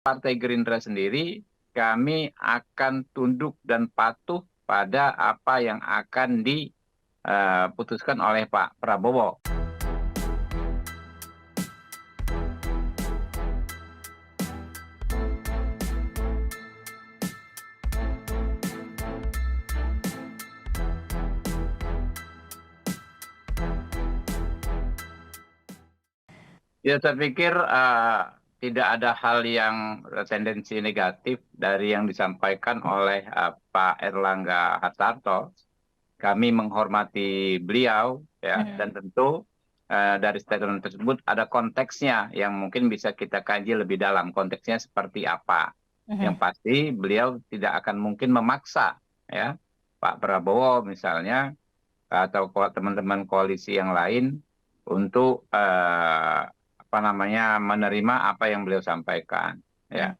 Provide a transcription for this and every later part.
Partai Gerindra sendiri, kami akan tunduk dan patuh pada apa yang akan diputuskan oleh Pak Prabowo. Ya, saya pikir tidak ada hal yang tendensi negatif dari yang disampaikan oleh Pak Erlangga Hartarto. Kami menghormati beliau, ya, dan tentu dari statement tersebut ada konteksnya yang mungkin bisa kita kaji lebih dalam. Konteksnya seperti apa? Yang pasti beliau tidak akan mungkin memaksa, ya, Pak Prabowo misalnya atau teman-teman koalisi yang lain untuk menerima apa yang beliau sampaikan, ya.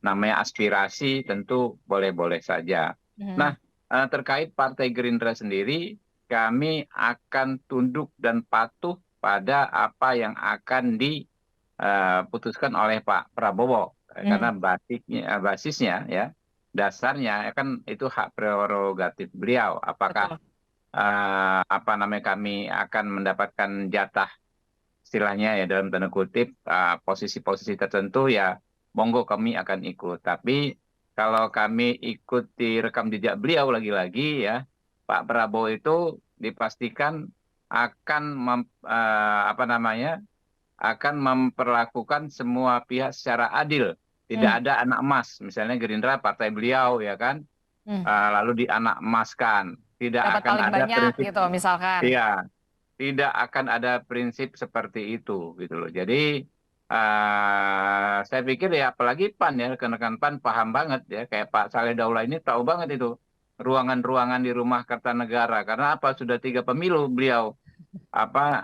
Namanya aspirasi tentu boleh-boleh saja. Nah, terkait Partai Gerindra sendiri, kami akan tunduk dan patuh pada apa yang akan diputuskan oleh Pak Prabowo, karena basisnya, ya, dasarnya kan itu hak prerogatif beliau. Apakah kami akan mendapatkan jatah, istilahnya ya dalam tanda kutip, posisi-posisi tertentu, ya monggo kami akan ikut. Tapi kalau kami ikuti rekam jejak beliau lagi-lagi, ya, Pak Prabowo itu dipastikan akan akan memperlakukan semua pihak secara adil. Tidak ada anak emas, misalnya Gerindra partai beliau, ya kan, lalu dianak emaskan. Tidak Dapat akan paling ada banyak prinsip, gitu misalkan. iya, tidak akan ada prinsip seperti itu, gitu loh. Jadi saya pikir ya, apalagi PAN, ya, rekan-rekan PAN paham banget, ya, kayak Pak Saleh Daullah ini tahu banget itu ruangan-ruangan di Rumah Kartanegara. Karena apa? Sudah 3 pemilu beliau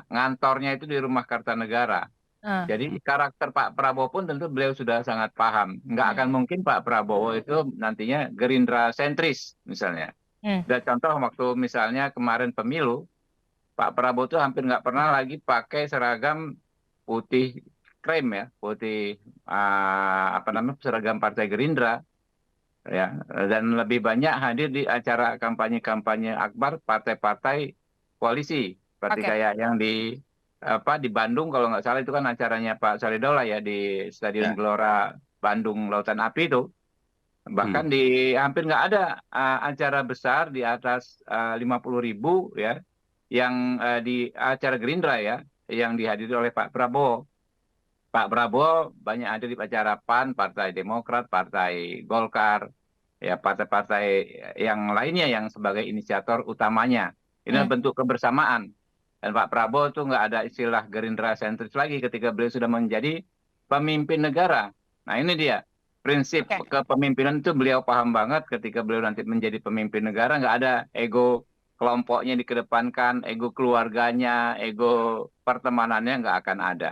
ngantornya itu di Rumah Kartanegara. Eh, Jadi karakter Pak Prabowo pun tentu beliau sudah sangat paham. Nggak akan hmm, mungkin Pak Prabowo itu nantinya Gerindra sentris misalnya. hmm. Dan contoh waktu misalnya kemarin pemilu, Pak Prabowo itu hampir nggak pernah lagi pakai seragam putih krem, ya, putih seragam Partai Gerindra, ya, dan lebih banyak hadir di acara kampanye-kampanye akbar partai-partai koalisi, seperti Oke. kayak yang di Bandung, kalau nggak salah itu kan acaranya Pak Salidola, ya, di Stadion Ya. Gelora Bandung Lautan Api itu. Bahkan Hmm. hampir nggak ada acara besar di atas 50.000, ya, yang di acara Gerindra, ya, yang dihadiri oleh Pak Prabowo. Pak Prabowo banyak hadir di acara PAN, Partai Demokrat, Partai Golkar, ya, partai-partai yang lainnya yang sebagai inisiator utamanya. Ini Hmm. bentuk kebersamaan. Dan Pak Prabowo itu nggak ada istilah Gerindra sentris lagi ketika beliau sudah menjadi pemimpin negara. Nah, ini dia. Prinsip Oke. kepemimpinan itu beliau paham banget. Ketika beliau nanti menjadi pemimpin negara, nggak ada ego kelompoknya dikedepankan, ego keluarganya, ego pertemanannya nggak akan ada.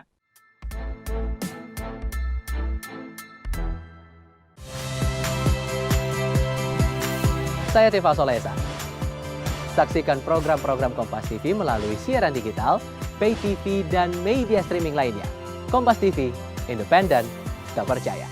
Saya Tifa Solesa. Saksikan program-program Kompas TV melalui siaran digital, pay TV, dan media streaming lainnya. Kompas TV, independen, terpercaya.